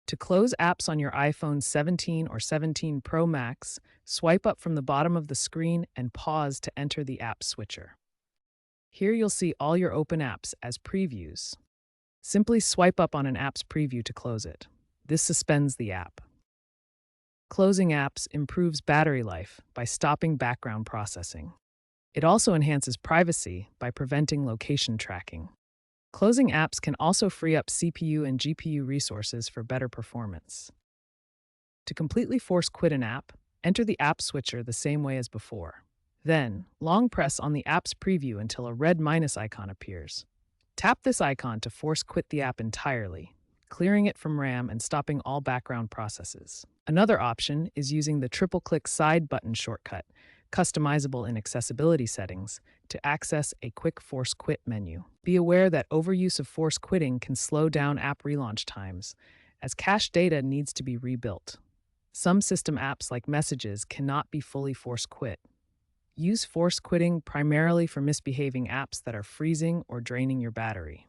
To close apps on your iPhone 17 or 17 Pro Max, swipe up from the bottom of the screen and pause to enter the app switcher. Here you'll see all your open apps as previews. Simply swipe up on an app's preview to close it. This suspends the app. Closing apps improves battery life by stopping background processing. It also enhances privacy by preventing location tracking. Closing apps can also free up CPU and GPU resources for better performance. To completely force quit an app, enter the app switcher the same way as before. Then, long press on the app's preview until a red minus icon appears. Tap this icon to force quit the app entirely, clearing it from RAM and stopping all background processes. Another option is using the triple-click side button shortcut, customizable in accessibility settings, to access a quick force quit menu. Be aware that overuse of force quitting can slow down app relaunch times, as cache data needs to be rebuilt. Some system apps like Messages cannot be fully force quit. Use force quitting primarily for misbehaving apps that are freezing or draining your battery.